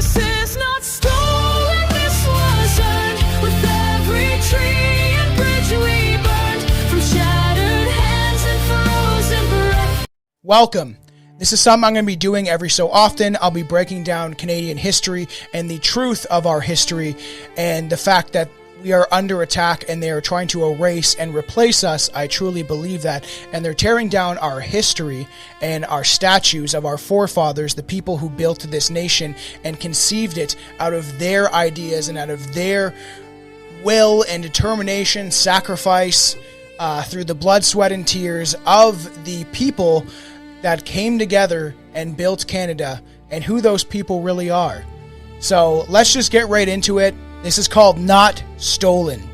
This is not stolen, this was earned with every tree and bridge we burned, from shattered hands and frozen breath. Welcome. This is something I'm going to be doing every so often. I'll be breaking down Canadian history and the truth of our history and the fact that we are under attack and they are trying to erase and replace us. I truly believe that. And they're tearing down our history and our statues of our forefathers, the people who built this nation and conceived it out of their ideas and out of their will and determination, sacrifice, through the blood, sweat, and tears of the people that came together and built Canada, and who those people really are. So let's just get right into it. This is called Not Stolen.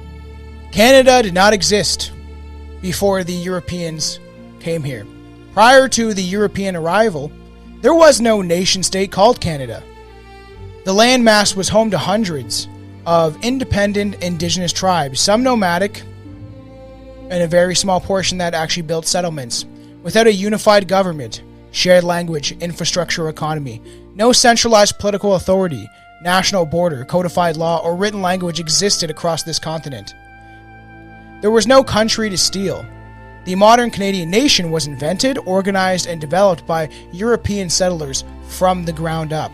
Canada did not exist before the Europeans came here. Prior to the European arrival, there was no nation state called Canada. The landmass was home to hundreds of independent indigenous tribes, some nomadic, and a very small portion that actually built settlements. Without a unified government, shared language, infrastructure, economy, no centralized political authority, national border, codified law, or written language existed across this continent. There was no country to steal. The modern Canadian nation was invented, organized, and developed by European settlers from the ground up.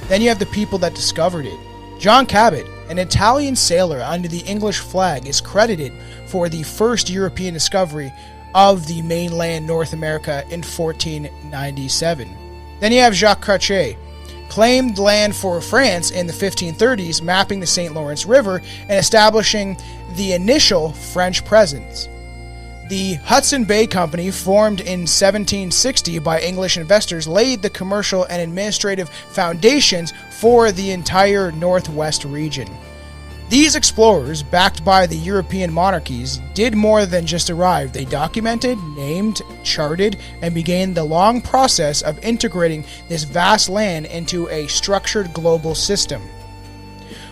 Then you have the people that discovered it. John Cabot, an Italian sailor under the English flag, is credited for the first European discovery of the mainland North America in 1497. Then you have Jacques Cartier, claimed land for France in the 1530s, mapping the St. Lawrence River and establishing the initial French presence. The Hudson Bay Company, formed in 1760 by English investors, laid the commercial and administrative foundations for the entire Northwest region. These explorers, backed by the European monarchies, did more than just arrive. They documented, named, charted, and began the long process of integrating this vast land into a structured global system.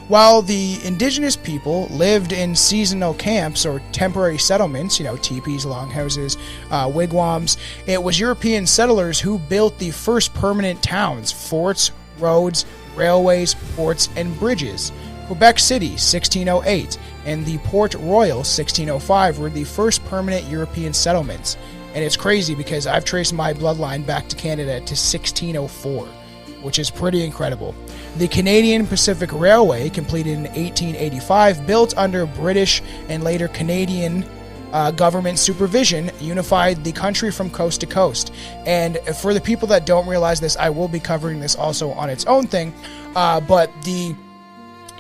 While the indigenous people lived in seasonal camps or temporary settlements, teepees, longhouses, wigwams, it was European settlers who built the first permanent towns, forts, roads, railways, ports, and bridges. Quebec City, 1608, and the Port Royal, 1605, were the first permanent European settlements. And it's crazy because I've traced my bloodline back to Canada to 1604, which is pretty incredible. The Canadian Pacific Railway, completed in 1885, built under British and later Canadian government supervision, unified the country from coast to coast. And for the people that don't realize this, I will be covering this also on its own thing, but the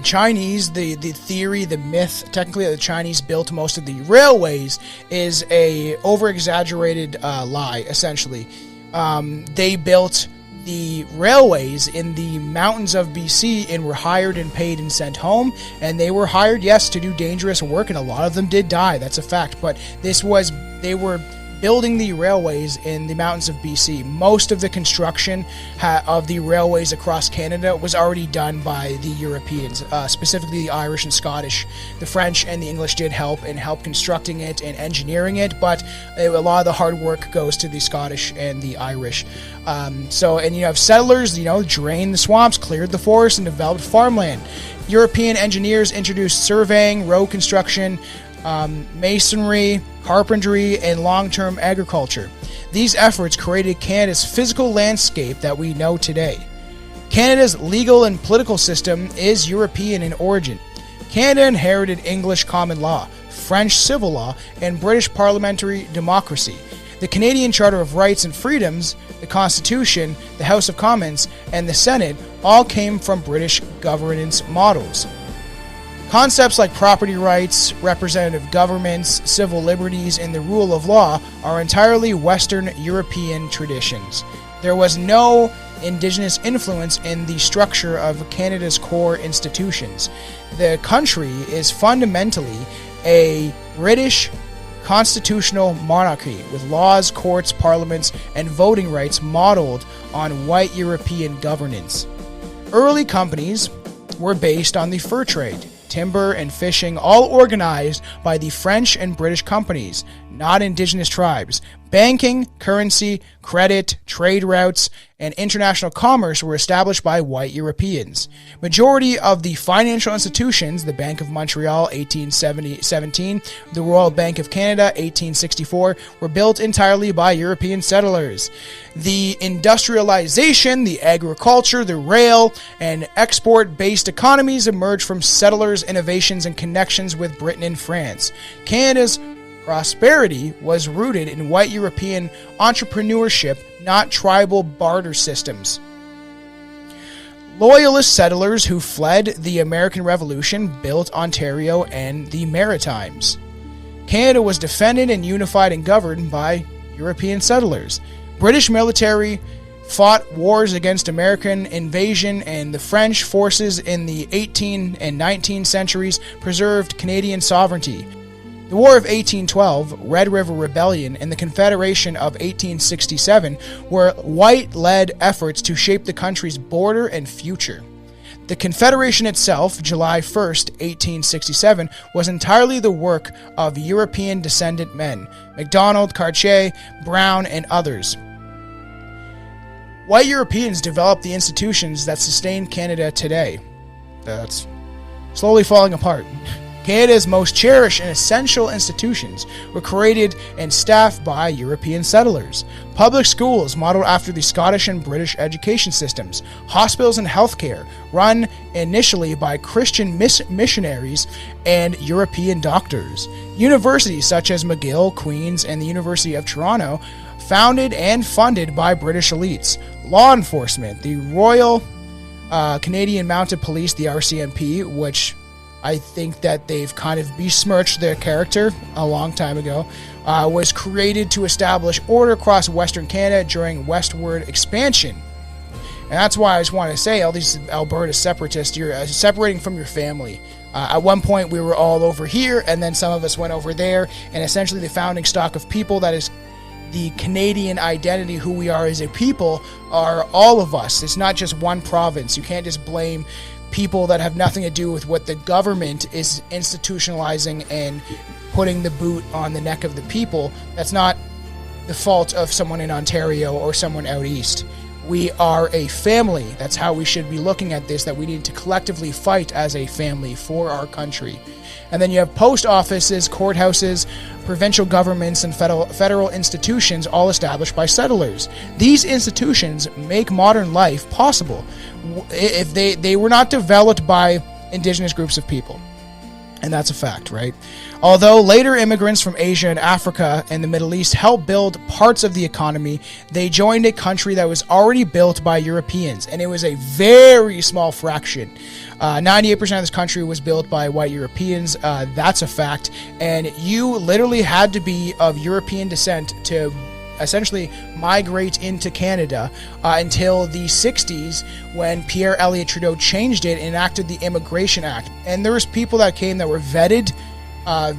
Chinese, the theory, the myth, technically the Chinese built most of the railways, is a over-exaggerated lie, essentially. They built the railways in the mountains of BC and were hired and paid and sent home, and they were hired, yes, to do dangerous work, and a lot of them did die, that's a fact, but they were building the railways in the mountains of BC. Most of the construction of the railways across Canada was already done by the Europeans, specifically the Irish and Scottish. The French and the English did help constructing it and engineering it, but a lot of the hard work goes to the Scottish and the Irish. And you have settlers, drained the swamps, cleared the forests, and developed farmland. European engineers introduced surveying, road construction, masonry, carpentry, and long-term agriculture. These efforts created Canada's physical landscape that we know today. Canada's legal and political system is European in origin. Canada inherited English common law, French civil law, and British parliamentary democracy. The Canadian Charter of Rights and Freedoms, the Constitution, the House of Commons, and the Senate all came from British governance models. Concepts like property rights, representative governments, civil liberties, and the rule of law are entirely Western European traditions. There was no Indigenous influence in the structure of Canada's core institutions. The country is fundamentally a British constitutional monarchy with laws, courts, parliaments, and voting rights modeled on white European governance. Early companies were based on the fur trade, timber, and fishing, all organized by the French and British companies, not indigenous tribes. Banking, currency, credit, trade routes, and international commerce were established by white Europeans. Majority of the financial institutions, the Bank of Montreal, 1817, the Royal Bank of Canada, 1864, were built entirely by European settlers. The industrialization, the agriculture, the rail, and export-based economies emerged from settlers' innovations and connections with Britain and France. Canada's prosperity was rooted in white European entrepreneurship, not tribal barter systems. Loyalist settlers who fled the American Revolution built Ontario and the Maritimes. Canada was defended and unified and governed by European settlers. British military fought wars against American invasion, and the French forces in the 18th and 19th centuries preserved Canadian sovereignty. The War of 1812, Red River Rebellion, and the Confederation of 1867 were white-led efforts to shape the country's border and future. The Confederation itself, July 1st, 1867, was entirely the work of European descendant men, MacDonald, Cartier, Brown, and others. White Europeans developed the institutions that sustain Canada today. That's slowly falling apart. Canada's most cherished and essential institutions were created and staffed by European settlers. Public schools modeled after the Scottish and British education systems. Hospitals and healthcare run initially by Christian missionaries and European doctors. Universities such as McGill, Queen's, and the University of Toronto founded and funded by British elites. Law enforcement, the Royal Canadian Mounted Police, the RCMP, which I think that they've kind of besmirched their character a long time ago, was created to establish order across Western Canada during westward expansion. And that's why I just want to say, all these Alberta separatists, you're separating from your family. At one point, we were all over here, and then some of us went over there, and essentially the founding stock of people, that is the Canadian identity, who we are as a people, are all of us. It's not just one province. You can't just blame people that have nothing to do with what the government is institutionalizing and putting the boot on the neck of the people. That's not the fault of someone in Ontario or someone out east. We are a family. That's how we should be looking at this, that we need to collectively fight as a family for our country. And then you have post offices, courthouses, provincial governments, and federal institutions, all established by settlers. These institutions make modern life possible. If they were not developed by indigenous groups of people. And that's a fact, right? Although later immigrants from Asia and Africa and the Middle East helped build parts of the economy, they joined a country that was already built by Europeans, and it was a very small fraction. 98% of this country was built by white Europeans. That's a fact. And you literally had to be of European descent to essentially migrate into Canada until the 60s, when Pierre Elliott Trudeau changed it and enacted the Immigration Act. And there was people that came that were vetted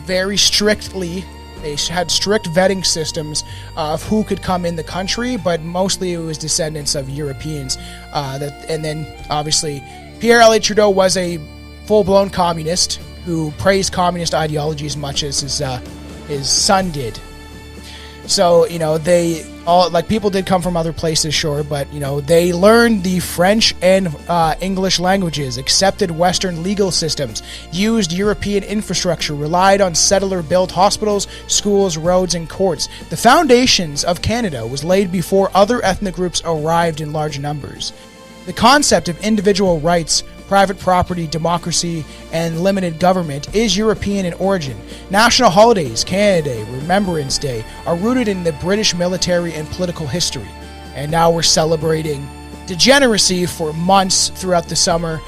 very strictly. They had strict vetting systems of who could come in the country, but mostly it was descendants of Europeans. And then obviously Pierre Elliott Trudeau was a full-blown communist who praised communist ideology as much as his son did. So, they all, like, people did come from other places, sure, but, they learned the French and English languages, accepted Western legal systems, used European infrastructure, relied on settler-built hospitals, schools, roads, and courts. The foundations of Canada was laid before other ethnic groups arrived in large numbers. The concept of individual rights, private property, democracy, and limited government is European in origin. National holidays, Canada Day, Remembrance Day, are rooted in the British military and political history. And now we're celebrating degeneracy for months throughout the summer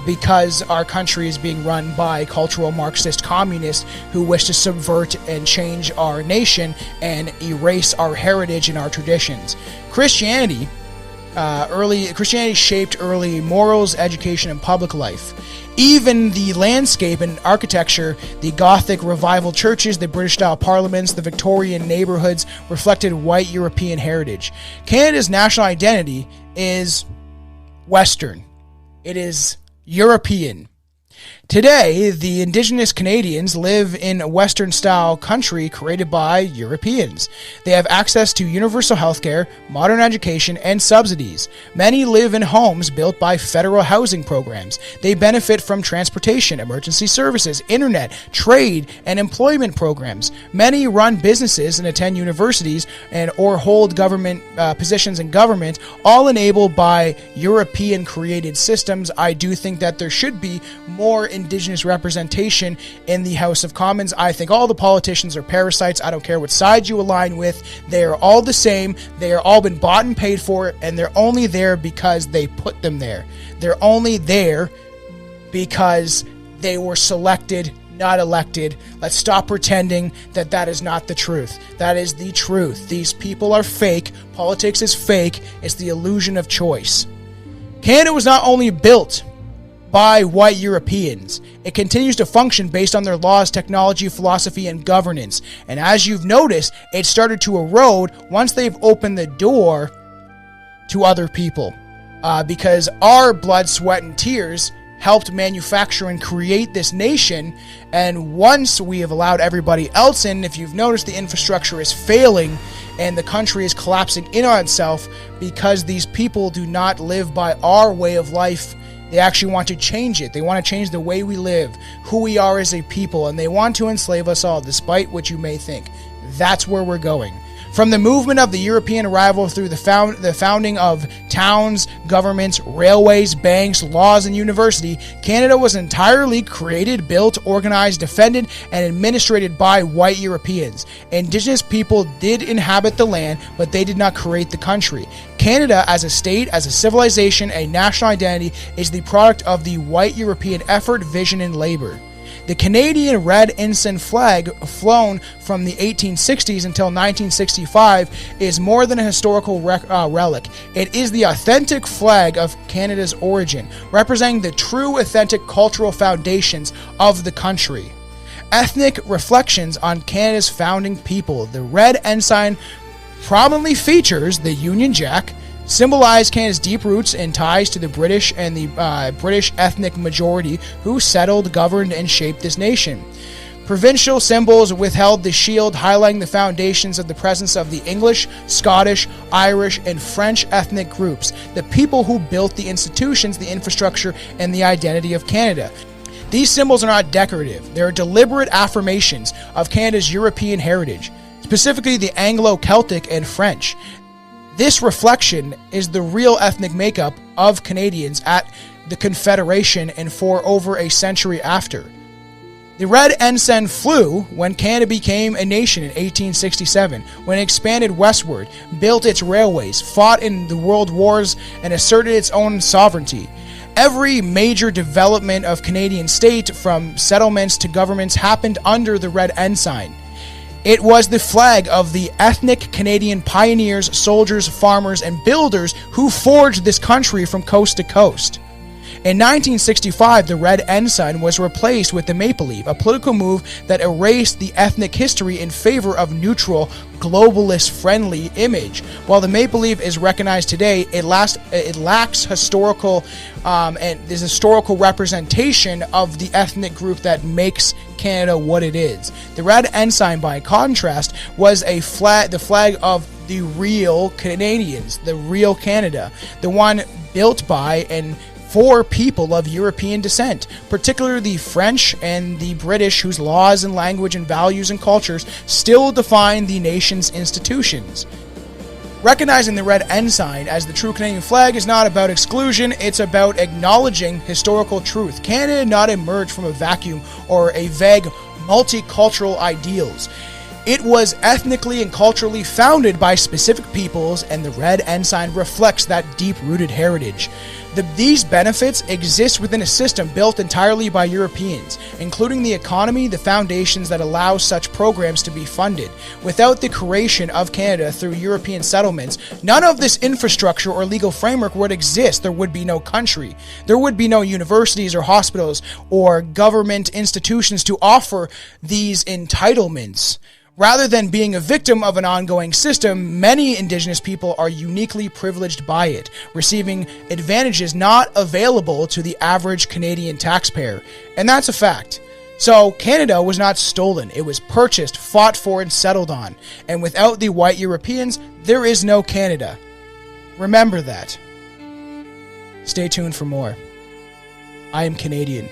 because our country is being run by cultural Marxist communists who wish to subvert and change our nation and erase our heritage and our traditions. Christianity shaped early morals, education, and public life. Even the landscape and architecture, the Gothic revival churches, the British-style parliaments, the Victorian neighborhoods reflected white European heritage. Canada's national identity is Western. It is European. Today, the Indigenous Canadians live in a Western-style country created by Europeans. They have access to universal healthcare, modern education, and subsidies. Many live in homes built by federal housing programs. They benefit from transportation, emergency services, internet, trade, and employment programs. Many run businesses and attend universities or hold government positions in government, all enabled by European-created systems. I do think that there should be more Indigenous representation in the House of Commons. I think all the politicians are parasites. I don't care what side you align with. They are all the same. They are all been bought and paid for, and they're only there because they put them there. They're only there because they were selected, not elected. Let's stop pretending that that is not the truth. That is the truth. These people are fake. Politics is fake. It's the illusion of choice. Canada was not only built by white Europeans. It continues to function based on their laws, technology, philosophy, and governance. And as you've noticed, it started to erode once they've opened the door to other people. Because our blood, sweat, and tears helped manufacture and create this nation. And once we have allowed everybody else in, if you've noticed, the infrastructure is failing and the country is collapsing in on itself because these people do not live by our way of life. They actually want to change it. They want to change the way we live, who we are as a people, and they want to enslave us all, despite what you may think. That's where we're going. From the movement of the European arrival through the founding of towns, governments, railways, banks, laws, and university, Canada was entirely created, built, organized, defended, and administered by white Europeans. Indigenous people did inhabit the land, but they did not create the country. Canada, as a state, as a civilization, a national identity, is the product of the white European effort, vision, and labor. The Canadian Red Ensign flag, flown from the 1860s until 1965, is more than a historical relic. It is the authentic flag of Canada's origin, representing the true, authentic cultural foundations of the country. Ethnic reflections on Canada's founding people. The Red Ensign prominently features the Union Jack, symbolize Canada's deep roots and ties to the British and the British ethnic majority who settled, governed, and shaped this nation. Provincial symbols withheld the shield, highlighting the foundations of the presence of the English, Scottish, Irish, and French ethnic groups, the people who built the institutions, the infrastructure, and the identity of Canada. These symbols are not decorative. They are deliberate affirmations of Canada's European heritage, specifically the Anglo-Celtic and French. This reflection is the real ethnic makeup of Canadians at the Confederation and for over a century after. The Red Ensign flew when Canada became a nation in 1867, when it expanded westward, built its railways, fought in the world wars, and asserted its own sovereignty. Every major development of Canadian state, from settlements to governments, happened under the Red Ensign. It was the flag of the ethnic Canadian pioneers, soldiers, farmers, and builders who forged this country from coast to coast. In 1965, the Red Ensign was replaced with the maple leaf, a political move that erased the ethnic history in favor of neutral, globalist-friendly image. While the maple leaf is recognized today, it lacks historical and this historical representation of the ethnic group that makes Canada what it is. The Red Ensign, by contrast, was the flag of the real Canadians, the real Canada, the one built by and for people of European descent, particularly the French and the British, whose laws and language and values and cultures still define the nation's institutions. Recognizing the Red Ensign as the true Canadian flag is not about exclusion, it's about acknowledging historical truth. Canada did not emerge from a vacuum or a vague multicultural ideals. It was ethnically and culturally founded by specific peoples, and the Red Ensign reflects that deep-rooted heritage. These benefits exist within a system built entirely by Europeans, including the economy, the foundations that allow such programs to be funded. Without the creation of Canada through European settlements, none of this infrastructure or legal framework would exist. There would be no country. There would be no universities or hospitals or government institutions to offer these entitlements. Rather than being a victim of an ongoing system, many Indigenous people are uniquely privileged by it, receiving advantages not available to the average Canadian taxpayer. And that's a fact. So Canada was not stolen. It was purchased, fought for, and settled on. And without the white Europeans, there is no Canada. Remember that. Stay tuned for more. I am Canadian.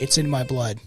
It's in my blood.